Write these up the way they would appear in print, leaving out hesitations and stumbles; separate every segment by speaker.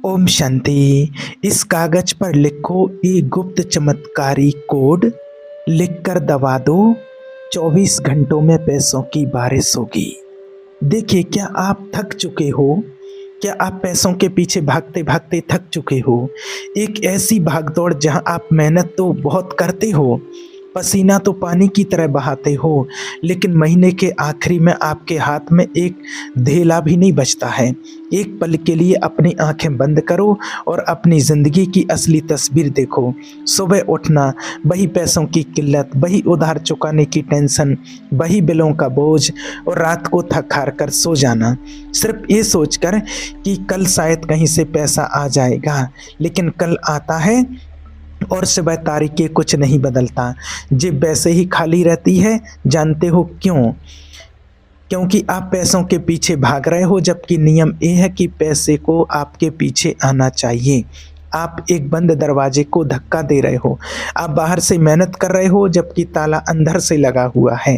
Speaker 1: ओम शांति। इस कागज पर लिखो एक गुप्त चमत्कारी कोड, लिखकर दबा दो। 24 घंटों में पैसों की बारिश होगी। देखिए, क्या आप थक चुके हो? क्या आप पैसों के पीछे भागते भागते थक चुके हो? एक ऐसी भागदौड़ जहां आप मेहनत तो बहुत करते हो, पसीना तो पानी की तरह बहाते हो, लेकिन महीने के आखिरी में आपके हाथ में एक धेला भी नहीं बचता है। एक पल के लिए अपनी आंखें बंद करो और अपनी ज़िंदगी की असली तस्वीर देखो। सुबह उठना, वही पैसों की किल्लत, वही उधार चुकाने की टेंशन, वही बिलों का बोझ, और रात को थक हार कर सो जाना, सिर्फ ये सोचकर कि कल शायद कहीं से पैसा आ जाएगा। लेकिन कल आता है और सिवाय तारीख के कुछ नहीं बदलता। जेब वैसे ही खाली रहती है। जानते हो क्यों? क्योंकि आप पैसों के पीछे भाग रहे हो, जबकि नियम ये है कि पैसे को आपके पीछे आना चाहिए। आप एक बंद दरवाजे को धक्का दे रहे हो। आप बाहर से मेहनत कर रहे हो, जबकि ताला अंदर से लगा हुआ है।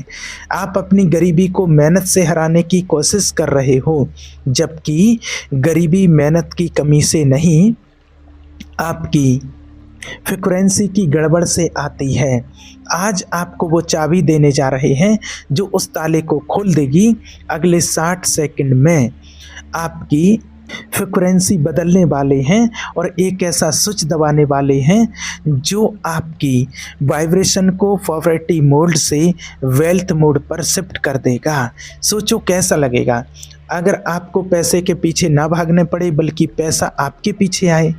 Speaker 1: आप अपनी गरीबी को मेहनत से हराने की कोशिश कर रहे हो, जबकि गरीबी मेहनत की कमी से नहीं, आपकी फ्रीक्वेंसी की गड़बड़ से आती है। आज आपको वो चाबी देने जा रहे हैं जो उस ताले को खोल देगी। अगले 60 सेकंड में आपकी फ्रीक्वेंसी बदलने वाले हैं और एक ऐसा स्विच दबाने वाले हैं जो आपकी वाइब्रेशन को पॉवर्टी मोड से वेल्थ मोड पर शिफ्ट कर देगा। सोचो कैसा लगेगा अगर आपको पैसे के पीछे ना भागने पड़े, बल्कि पैसा आपके पीछे आए।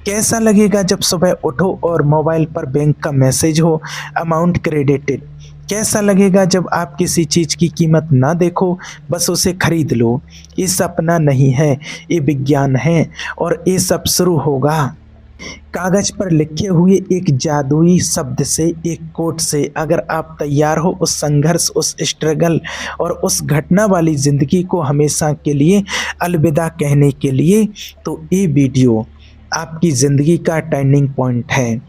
Speaker 1: कैसा लगेगा जब सुबह उठो और मोबाइल पर बैंक का मैसेज हो, अमाउंट क्रेडिटेड। कैसा लगेगा जब आप किसी चीज़ की कीमत ना देखो, बस उसे खरीद लो। ये सपना नहीं है, ये विज्ञान है। और ये सब शुरू होगा कागज पर लिखे हुए एक जादुई शब्द से, एक कोट से। अगर आप तैयार हो उस संघर्ष, उस स्ट्रगल और उस घटना वाली ज़िंदगी को हमेशा के लिए अलविदा कहने के लिए, तो ये वीडियो आपकी ज़िंदगी का टर्निंग पॉइंट है।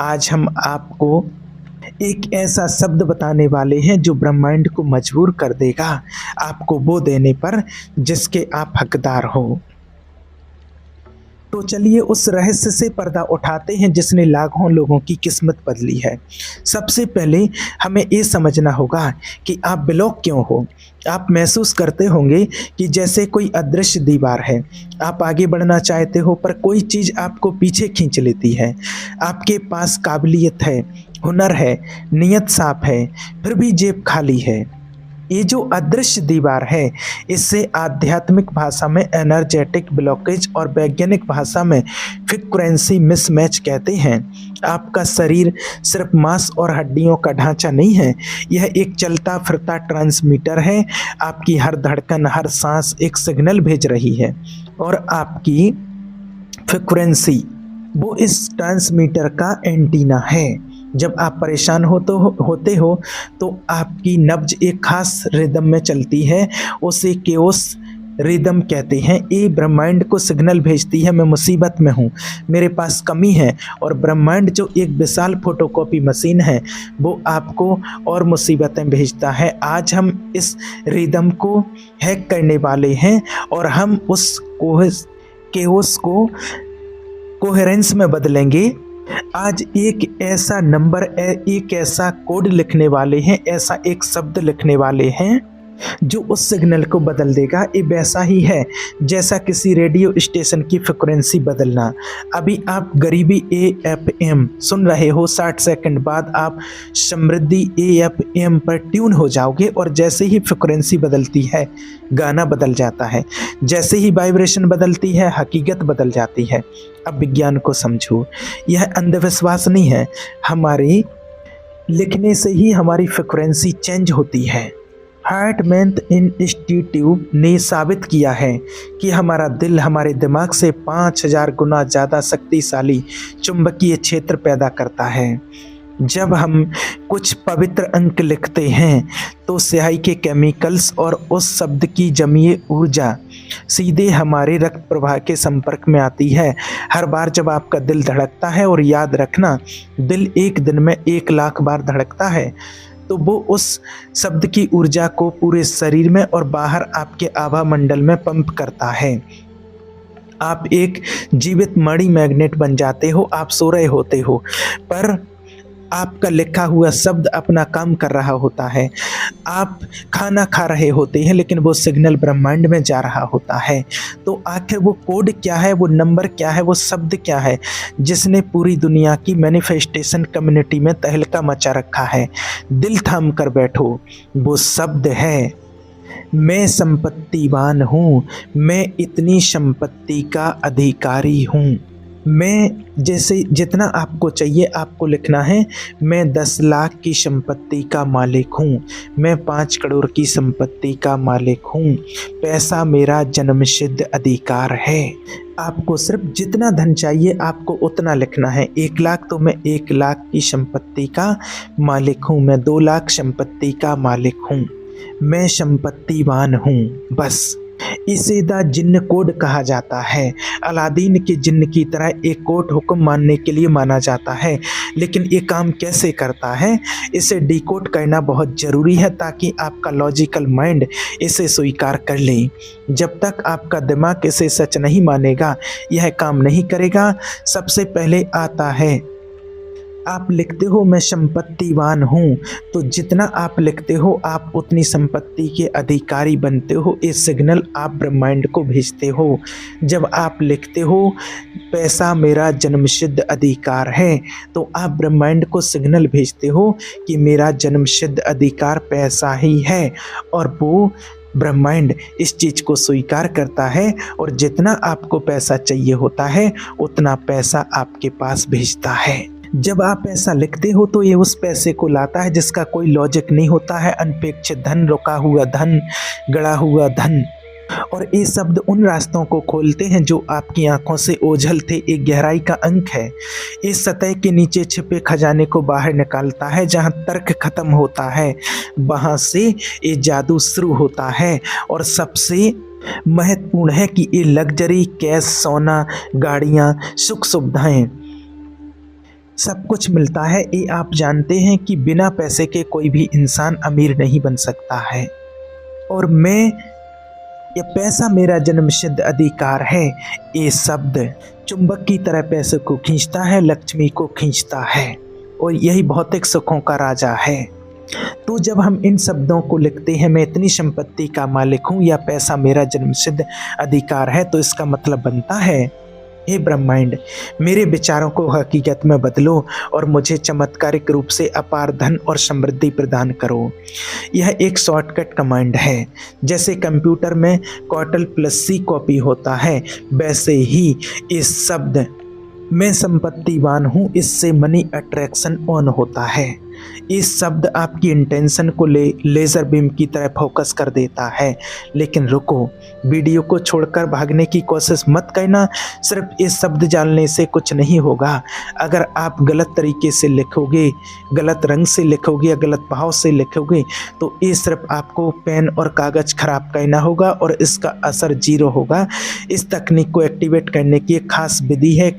Speaker 1: आज हम आपको एक ऐसा शब्द बताने वाले हैं जो ब्रह्मांड को मजबूर कर देगा आपको वो देने पर जिसके आप हकदार हो। तो चलिए उस रहस्य से पर्दा उठाते हैं जिसने लाखों लोगों की किस्मत बदली है। सबसे पहले हमें ये समझना होगा कि आप ब्लॉक क्यों हो। आप महसूस करते होंगे कि जैसे कोई अदृश्य दीवार है। आप आगे बढ़ना चाहते हो पर कोई चीज़ आपको पीछे खींच लेती है। आपके पास काबिलियत है, हुनर है, नियत साफ है, फिर भी जेब खाली है। ये जो अदृश्य दीवार है, इससे आध्यात्मिक भाषा में एनर्जेटिक ब्लॉकेज और वैज्ञानिक भाषा में फ्रीक्वेंसी मिसमैच कहते हैं। आपका शरीर सिर्फ मांस और हड्डियों का ढांचा नहीं है, यह एक चलता फिरता ट्रांसमीटर है। आपकी हर धड़कन, हर सांस एक सिग्नल भेज रही है और आपकी फ्रीक्वेंसी वो इस ट्रांसमीटर का एंटीना है। जब आप परेशान होते हो तो आपकी नब्ज एक खास रिदम में चलती है, उसे केओस रिदम कहते हैं। ये ब्रह्मांड को सिग्नल भेजती है, मैं मुसीबत में हूँ, मेरे पास कमी है। और ब्रह्मांड जो एक विशाल फोटोकॉपी मशीन है, वो आपको और मुसीबतें भेजता है। आज हम इस रिदम को हैक करने वाले हैं और हम उस केओस को कोहेरेंस में बदलेंगे। आज एक ऐसा नंबर, एक ऐसा कोड लिखने वाले हैं, ऐसा एक शब्द लिखने वाले हैं जो उस सिग्नल को बदल देगा। ये वैसा ही है जैसा किसी रेडियो स्टेशन की फ्रीक्वेंसी बदलना। अभी आप गरीबी AFM सुन रहे हो, 60 सेकंड बाद आप समृद्धि AFM पर ट्यून हो जाओगे और जैसे ही फ्रीक्वेंसी बदलती है, गाना बदल जाता है। जैसे ही वाइब्रेशन बदलती है, हकीकत बदल जाती है। अब विज्ञान को समझो, यह अंधविश्वास नहीं है। हमारी लिखने से ही हमारी फ्रीक्वेंसी चेंज होती है। हार्ट मैथ इंस्टीट्यूट ने साबित किया है कि हमारा दिल हमारे दिमाग से 5000 गुना ज़्यादा शक्तिशाली चुंबकीय क्षेत्र पैदा करता है। जब हम कुछ पवित्र अंक लिखते हैं तो स्याही के केमिकल्स और उस शब्द की जमीय ऊर्जा सीधे हमारे रक्त प्रवाह के संपर्क में आती है। हर बार जब आपका दिल धड़कता है, और याद रखना, दिल एक दिन में 1 लाख बार धड़कता है, तो वो उस शब्द की ऊर्जा को पूरे शरीर में और बाहर आपके आभा मंडल में पंप करता है। आप एक जीवित मणि मैग्नेट बन जाते हो। आप सो रहे होते हो पर आपका लिखा हुआ शब्द अपना काम कर रहा होता है। आप खाना खा रहे होते हैं लेकिन वो सिग्नल ब्रह्मांड में जा रहा होता है। तो आखिर वो कोड क्या है, वो नंबर क्या है, वो शब्द क्या है जिसने पूरी दुनिया की मैनिफेस्टेशन कम्युनिटी में तहलका मचा रखा है? दिल थाम कर बैठो, वो शब्द है मैं संपत्तिवान हूँ, मैं इतनी संपत्ति का अधिकारी हूँ। मैं जैसे जितना आपको चाहिए आपको लिखना है, मैं 10 लाख की संपत्ति का मालिक हूँ, मैं 5 करोड़ की संपत्ति का मालिक हूँ, पैसा मेरा जन्मसिद्ध अधिकार है। आपको सिर्फ जितना धन चाहिए आपको उतना लिखना है। 1 लाख तो मैं 1 लाख की संपत्ति का मालिक हूँ, मैं 2 लाख संपत्ति का मालिक हूँ, मैं संपत्तिवान हूँ। बस इसे द जिन्न कोड कहा जाता है। अलादीन के जिन्न की तरह एक कोड हुक्म मानने के लिए माना जाता है, लेकिन ये काम कैसे करता है इसे डिकोड करना बहुत ज़रूरी है ताकि आपका लॉजिकल माइंड इसे स्वीकार कर ले। जब तक आपका दिमाग इसे सच नहीं मानेगा यह काम नहीं करेगा। सबसे पहले आता है आप लिखते हो मैं संपत्तिवान हूँ, तो जितना आप लिखते हो आप उतनी संपत्ति के अधिकारी बनते हो। ये सिग्नल आप ब्रह्मांड को भेजते हो। जब आप लिखते हो पैसा मेरा जन्मसिद्ध अधिकार है, तो आप ब्रह्मांड को सिग्नल भेजते हो कि मेरा जन्मसिद्ध अधिकार पैसा ही है, और वो ब्रह्मांड इस चीज़ को स्वीकार करता है और जितना आपको पैसा चाहिए होता है उतना पैसा आपके पास भेजता है। जब आप पैसा लिखते हो तो ये उस पैसे को लाता है जिसका कोई लॉजिक नहीं होता है। अनपेक्षित धन, रुका हुआ धन, गड़ा हुआ धन। और ये शब्द उन रास्तों को खोलते हैं जो आपकी आंखों से ओझल थे। एक गहराई का अंक है, इस सतह के नीचे छिपे खजाने को बाहर निकालता है। जहां तर्क खत्म होता है वहां से ये जादू शुरू होता है। और सबसे महत्वपूर्ण है कि ये लग्जरी, कैश, सोना, गाड़ियां, सुख सुविधाएं सब कुछ मिलता है। ये आप जानते हैं कि बिना पैसे के कोई भी इंसान अमीर नहीं बन सकता है। और ये पैसा मेरा जन्मसिद्ध अधिकार है, ये शब्द चुंबक की तरह पैसे को खींचता है, लक्ष्मी को खींचता है, और यही भौतिक सुखों का राजा है। तो जब हम इन शब्दों को लिखते हैं, मैं इतनी संपत्ति का मालिक हूँ या पैसा मेरा जन्मसिद्ध अधिकार है, तो इसका मतलब बनता है हे ब्रह्मांड, मेरे विचारों को हकीकत में बदलो और मुझे चमत्कारिक रूप से अपार धन और समृद्धि प्रदान करो। यह एक शॉर्टकट कमांड है। जैसे कंप्यूटर में Ctrl+C कॉपी होता है, वैसे ही इस शब्द मैं संपत्तिवान हूँ इससे मनी अट्रैक्शन ऑन होता है। इस शब्द आपकी इंटेंशन को लेज़र बीम की तरह फोकस कर देता है। लेकिन रुको, वीडियो को छोड़कर भागने की कोशिश मत करना। सिर्फ इस शब्द जानने से कुछ नहीं होगा। अगर आप गलत तरीके से लिखोगे, गलत रंग से लिखोगे या गलत भाव से लिखोगे, तो ये सिर्फ आपको पेन और कागज़ खराब करना होगा और इसका असर 0 होगा। इस तकनीक को एक्टिवेट करने की एक खास विधि है,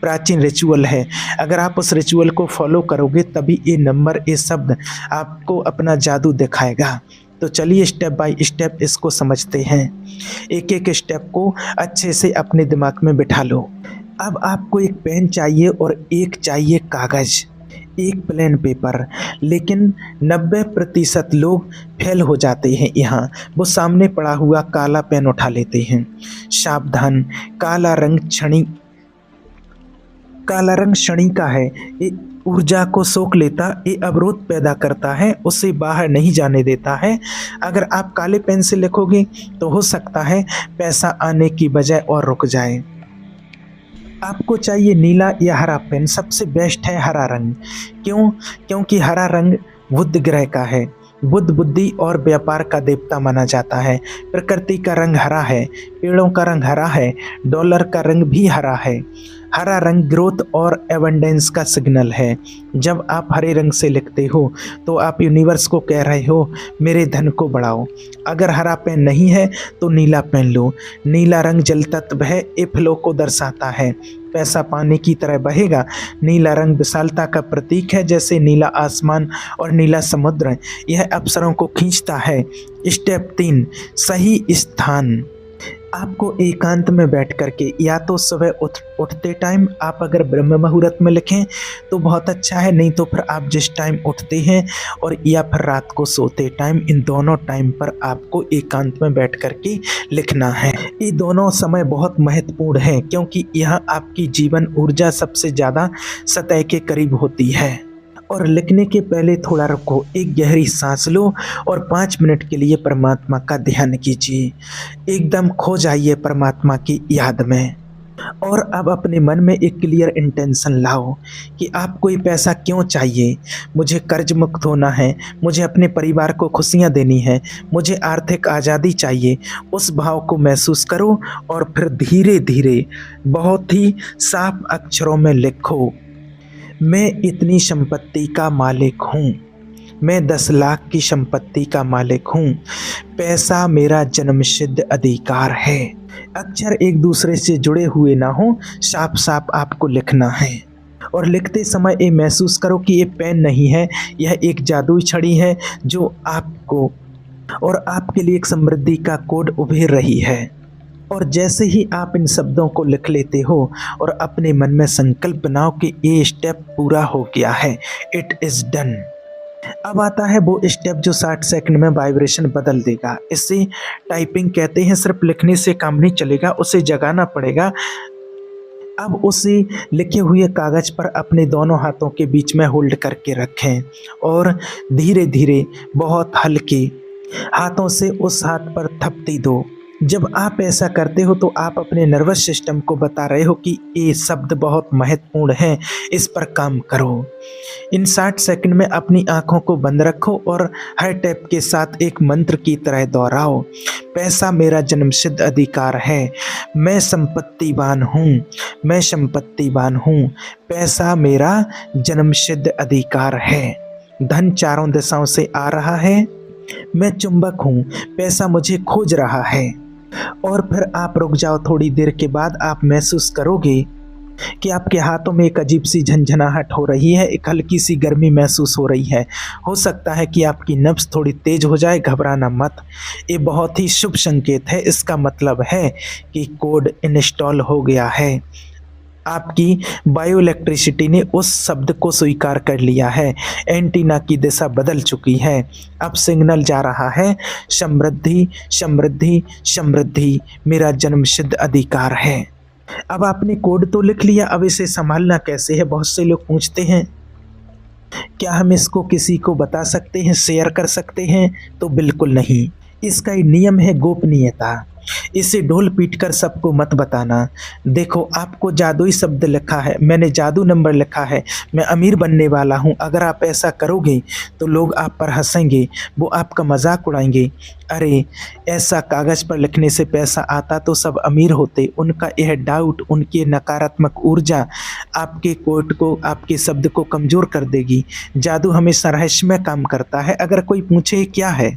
Speaker 1: प्राचीन रिचुअल है। अगर आप उस रिचुअल को फॉलो करोगे तभी ये नंबर, ये शब्द आपको अपना जादू दिखाएगा। तो चलिए स्टेप बाय स्टेप इसको समझते हैं। एक एक स्टेप को अच्छे से अपने दिमाग में बिठा लो। अब आपको एक पेन चाहिए और एक चाहिए कागज़, एक प्लेन पेपर। लेकिन 90% लोग फेल हो जाते हैं यहाँ। वो सामने पड़ा हुआ काला पेन उठा लेते हैं। सावधान, काला रंग क्षणिक का है। ये ऊर्जा को सोख लेता, ये अवरोध पैदा करता है, उसे बाहर नहीं जाने देता है। अगर आप काले पेन से लिखोगे तो हो सकता है पैसा आने की बजाय और रुक जाए। आपको चाहिए नीला या हरा पेन। सबसे बेस्ट है हरा रंग। क्यों? क्योंकि हरा रंग बुध ग्रह का है। बुध बुद्धि और व्यापार का देवता माना जाता है। प्रकृति का रंग हरा है, पेड़ों का रंग हरा है, डॉलर का रंग भी हरा है। हरा रंग ग्रोथ और एबंडेंस का सिग्नल है। जब आप हरे रंग से लिखते हो तो आप यूनिवर्स को कह रहे हो मेरे धन को बढ़ाओ। अगर हरा पेन नहीं है तो नीला पेन लो। नीला रंग जल तत्व है, ये फ्लो को दर्शाता है। पैसा पानी की तरह बहेगा। नीला रंग विशालता का प्रतीक है, जैसे नीला आसमान और नीला समुद्र। यह अवसरों को खींचता है। स्टेप 3, सही स्थान। आपको एकांत में बैठ कर के या तो सुबह उठते टाइम आप अगर ब्रह्म मुहूर्त में लिखें तो बहुत अच्छा है, नहीं तो फिर आप जिस टाइम उठते हैं और या फिर रात को सोते टाइम, इन दोनों टाइम पर आपको एकांत में बैठ कर के लिखना है। ये दोनों समय बहुत महत्वपूर्ण हैं क्योंकि यहाँ आपकी जीवन ऊर्जा सबसे ज़्यादा सतह के करीब होती है। और लिखने के पहले थोड़ा रुको, एक गहरी सांस लो और 5 मिनट के लिए परमात्मा का ध्यान कीजिए। एकदम खो जाइए परमात्मा की याद में। और अब अपने मन में एक क्लियर इंटेंशन लाओ कि आपको ये पैसा क्यों चाहिए। मुझे कर्ज मुक्त होना है, मुझे अपने परिवार को खुशियाँ देनी है, मुझे आर्थिक आज़ादी चाहिए। उस भाव को महसूस करो और फिर धीरे धीरे बहुत ही साफ अक्षरों में लिखो, मैं इतनी संपत्ति का मालिक हूँ, मैं 10 लाख की संपत्ति का मालिक हूँ, पैसा मेरा जन्मसिद्ध अधिकार है। अक्षर एक दूसरे से जुड़े हुए ना हो, साफ साफ आपको लिखना है। और लिखते समय ये महसूस करो कि ये पेन नहीं है, यह एक जादुई छड़ी है जो आपको और आपके लिए एक समृद्धि का कोड उभेर रही है। और जैसे ही आप इन शब्दों को लिख लेते हो और अपने मन में संकल्प बनाओ कि ये स्टेप पूरा हो गया है, इट इज़ डन। अब आता है वो स्टेप जो 60 सेकंड में वाइब्रेशन बदल देगा। इसे टाइपिंग कहते हैं। सिर्फ लिखने से काम नहीं चलेगा, उसे जगाना पड़ेगा। अब उसे लिखे हुए कागज़ पर अपने दोनों हाथों के बीच में होल्ड करके रखें और धीरे धीरे बहुत हल्के हाथों से उस हाथ पर थपकी दो। जब आप ऐसा करते हो तो आप अपने नर्वस सिस्टम को बता रहे हो कि ये शब्द बहुत महत्वपूर्ण है, इस पर काम करो। इन 60 सेकंड में अपनी आंखों को बंद रखो और हर टैप के साथ एक मंत्र की तरह दोहराओ, पैसा मेरा जन्मसिद्ध अधिकार है, मैं संपत्तिवान हूँ, मैं संपत्तिवान हूँ, पैसा मेरा जन्मसिद्ध अधिकार है, धन चारों दिशाओं से आ रहा है, मैं चुंबक हूँ, पैसा मुझे खोज रहा है। और फिर आप रुक जाओ। थोड़ी देर के बाद आप महसूस करोगे कि आपके हाथों में एक अजीब सी झंझनाहट हो रही है, एक हल्की सी गर्मी महसूस हो रही है। हो सकता है कि आपकी नब्ज़ थोड़ी तेज हो जाए, घबराना मत, ये बहुत ही शुभ संकेत है। इसका मतलब है कि कोड इंस्टॉल हो गया है। आपकी बायो इलेक्ट्रिसिटी ने उस शब्द को स्वीकार कर लिया है, एंटीना की दिशा बदल चुकी है। अब सिग्नल जा रहा है, समृद्धि समृद्धि समृद्धि मेरा जन्मसिद्ध अधिकार है। अब आपने कोड तो लिख लिया, अब इसे संभालना कैसे है। बहुत से लोग पूछते हैं क्या हम इसको किसी को बता सकते हैं, शेयर कर सकते हैं? तो बिल्कुल नहीं। इसका ही नियम है गोपनीयता। इसे ढोल पीट कर सबको मत बताना। देखो, आपको जादुई शब्द लिखा है, मैंने जादू नंबर लिखा है, मैं अमीर बनने वाला हूँ। अगर आप ऐसा करोगे तो लोग आप पर हंसेंगे, वो आपका मजाक उड़ाएंगे। अरे, ऐसा कागज़ पर लिखने से पैसा आता तो सब अमीर होते। उनका यह डाउट, उनकी नकारात्मक ऊर्जा आपके कोड को, आपके शब्द को कमज़ोर कर देगी। जादू हमेशा रहस्यमय काम करता है। अगर कोई पूछे क्या है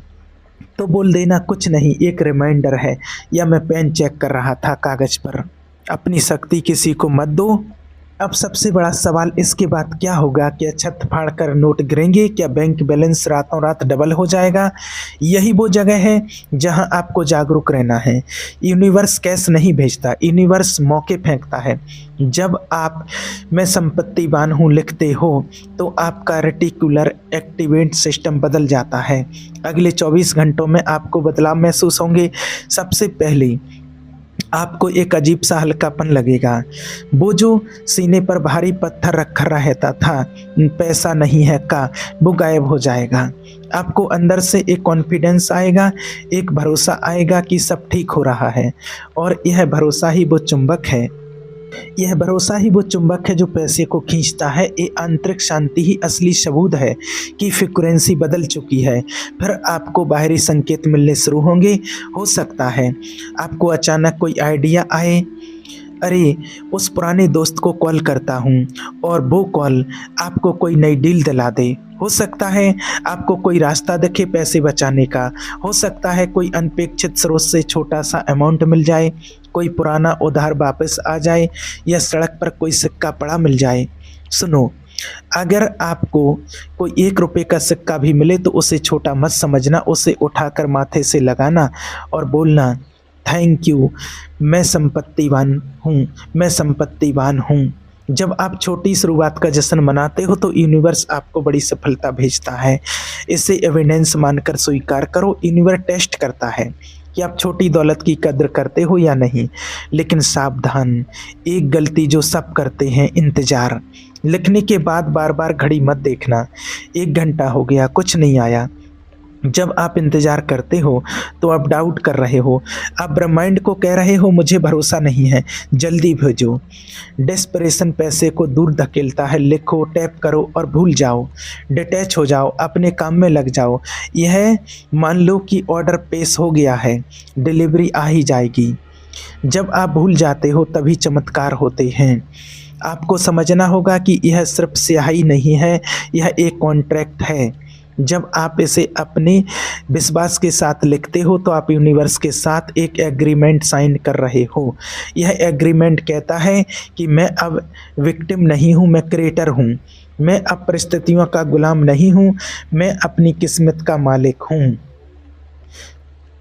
Speaker 1: तो बोल देना कुछ नहीं, एक रिमाइंडर है, या मैं पेन चेक कर रहा था कागज़ पर। अपनी शक्ति किसी को मत दो। अब सबसे बड़ा सवाल इसके बाद क्या होगा? क्या छत फाड़कर नोट गिरेंगे? क्या बैंक बैलेंस रातों रात डबल हो जाएगा? यही वो जगह है जहां आपको जागरूक रहना है। यूनिवर्स कैश नहीं भेजता, यूनिवर्स मौके फेंकता है। जब आप मैं संपत्तिवान हूँ लिखते हो तो आपका रेटिकुलर एक्टिवेट सिस्टम बदल जाता है। अगले 24 घंटों में आपको बदलाव महसूस होंगे। सबसे पहले आपको एक अजीब सा हल्कापन लगेगा। वो जो सीने पर भारी पत्थर रखा रहता था, पैसा नहीं है का, वो गायब हो जाएगा। आपको अंदर से एक कॉन्फिडेंस आएगा, एक भरोसा आएगा कि सब ठीक हो रहा है। और यह भरोसा ही वो चुंबक है, यह भरोसा ही वो चुंबक है जो पैसे को खींचता है। ये आंतरिक शांति ही असली सबूत है कि फ्रीक्वेंसी बदल चुकी है। फिर आपको बाहरी संकेत मिलने शुरू होंगे। हो सकता है आपको अचानक कोई आइडिया आए, अरे उस पुराने दोस्त को कॉल करता हूँ, और वो कॉल आपको कोई नई डील दिला दे। हो सकता है आपको कोई रास्ता दिखे पैसे बचाने का। हो सकता है कोई अनपेक्षित स्रोत से छोटा सा अमाउंट मिल जाए, कोई पुराना उधार वापस आ जाए, या सड़क पर कोई सिक्का पड़ा मिल जाए। सुनो, अगर आपको कोई 1 रुपये का सिक्का भी मिले तो उसे छोटा मत समझना, उसे उठाकर माथे से लगाना और बोलना, थैंक यू, मैं संपत्तिवान हूँ, मैं संपत्तिवान हूँ। जब आप छोटी शुरुआत का जश्न मनाते हो तो यूनिवर्स आपको बड़ी सफलता भेजता है। इसे एविडेंस मानकर स्वीकार करो। यूनिवर्स टेस्ट करता है कि आप छोटी दौलत की कद्र करते हो या नहीं। लेकिन सावधान, एक गलती जो सब करते हैं, इंतज़ार। लिखने के बाद बार बार घड़ी मत देखना। 1 घंटा हो गया, कुछ नहीं आया। जब आप इंतज़ार करते हो तो आप डाउट कर रहे हो। आप ब्रह्मांड को कह रहे हो मुझे भरोसा नहीं है, जल्दी भेजो। डेस्परेशन पैसे को दूर धकेलता है। लिखो, टैप करो और भूल जाओ। डिटैच हो जाओ, अपने काम में लग जाओ। यह मान लो कि ऑर्डर पेश हो गया है, डिलीवरी आ ही जाएगी। जब आप भूल जाते हो तभी चमत्कार होते हैं। आपको समझना होगा कि यह सिर्फ स्याही नहीं है, यह एक कॉन्ट्रैक्ट है। जब आप इसे अपने विश्वास के साथ लिखते हो तो आप यूनिवर्स के साथ एक एग्रीमेंट साइन कर रहे हो। यह एग्रीमेंट कहता है कि मैं अब विक्टिम नहीं हूँ, मैं क्रिएटर हूँ। मैं अब परिस्थितियों का गुलाम नहीं हूँ, मैं अपनी किस्मत का मालिक हूँ।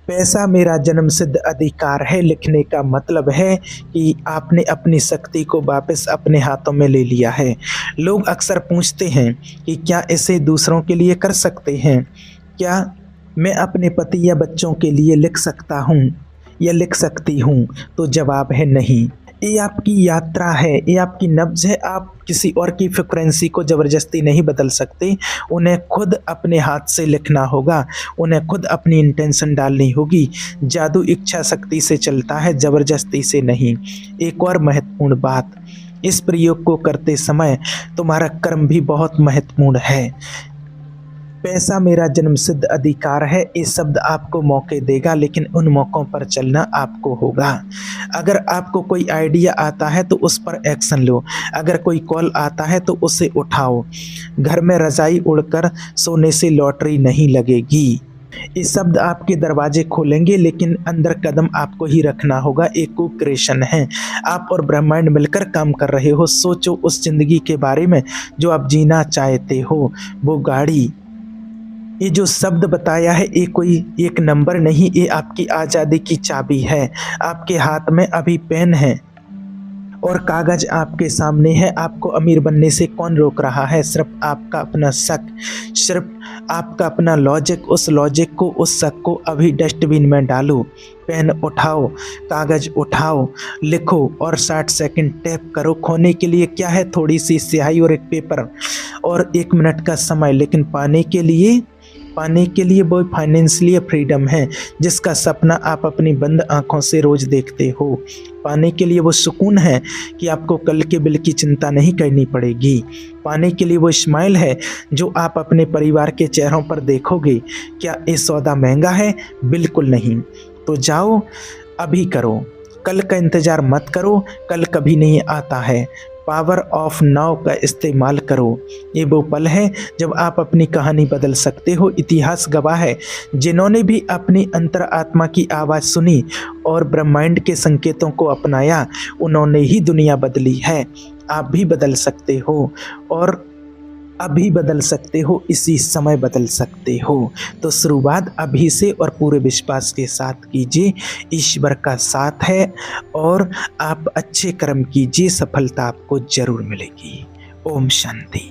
Speaker 1: पैसा मेरा जन्मसिद्ध अधिकार है लिखने का मतलब है कि आपने अपनी शक्ति को वापस अपने हाथों में ले लिया है। लोग अक्सर पूछते हैं कि क्या इसे दूसरों के लिए कर सकते हैं? क्या मैं अपने पति या बच्चों के लिए लिख सकता हूँ या लिख सकती हूँ? तो जवाब है नहीं। ये आपकी यात्रा है, ये आपकी नब्ज़ है। आप किसी और की फ्रिक्वेंसी को ज़बरदस्ती नहीं बदल सकते। उन्हें खुद अपने हाथ से लिखना होगा, उन्हें खुद अपनी इंटेंशन डालनी होगी। जादू इच्छा शक्ति से चलता है, ज़बरदस्ती से नहीं। एक और महत्वपूर्ण बात, इस प्रयोग को करते समय तुम्हारा कर्म भी बहुत महत्वपूर्ण है। पैसा मेरा जन्मसिद्ध अधिकार है, ये शब्द आपको मौके देगा, लेकिन उन मौक़ों पर चलना आपको होगा। अगर आपको कोई आइडिया आता है तो उस पर एक्शन लो। अगर कोई कॉल आता है तो उसे उठाओ। घर में रज़ाई उड़कर सोने से लॉटरी नहीं लगेगी। ये शब्द आपके दरवाजे खोलेंगे, लेकिन अंदर कदम आपको ही रखना होगा। एक को क्रिएशन है, आप और ब्रह्मांड मिलकर काम कर रहे हो। सोचो उस ज़िंदगी के बारे में जो आप जीना चाहते हो। वो गाड़ी, ये जो शब्द बताया है, ये कोई एक नंबर नहीं, ये आपकी आज़ादी की चाबी है। आपके हाथ में अभी पेन है और कागज़ आपके सामने है। आपको अमीर बनने से कौन रोक रहा है? सिर्फ आपका अपना शक, सिर्फ आपका अपना लॉजिक। उस लॉजिक को, उस शक को अभी डस्टबिन में डालो। पेन उठाओ, कागज़ उठाओ, लिखो और 60 सेकंड टैप करो। खोने के लिए क्या है? थोड़ी सी स्याही और एक पेपर और 1 मिनट का समय। लेकिन पाने के लिए वो फाइनेंशियली फ्रीडम है जिसका सपना आप अपनी बंद आंखों से रोज देखते हो। पाने के लिए वो सुकून है कि आपको कल के बिल की चिंता नहीं करनी पड़ेगी। पाने के लिए वो स्माइल है जो आप अपने परिवार के चेहरों पर देखोगे। क्या ये सौदा महंगा है? बिल्कुल नहीं। तो जाओ, अभी करो। कल का इंतज़ार मत करो, कल कभी नहीं आता है। पावर ऑफ नाउ का इस्तेमाल करो। ये वो पल है जब आप अपनी कहानी बदल सकते हो। इतिहास गवाह है, जिन्होंने भी अपनी अंतरात्मा की आवाज़ सुनी और ब्रह्मांड के संकेतों को अपनाया, उन्होंने ही दुनिया बदली है। आप भी बदल सकते हो और अभी बदल सकते हो, इसी समय बदल सकते हो। तो शुरुआत अभी से और पूरे विश्वास के साथ कीजिए। ईश्वर का साथ है और आप अच्छे कर्म कीजिए, सफलता आपको जरूर मिलेगी। ओम शांति।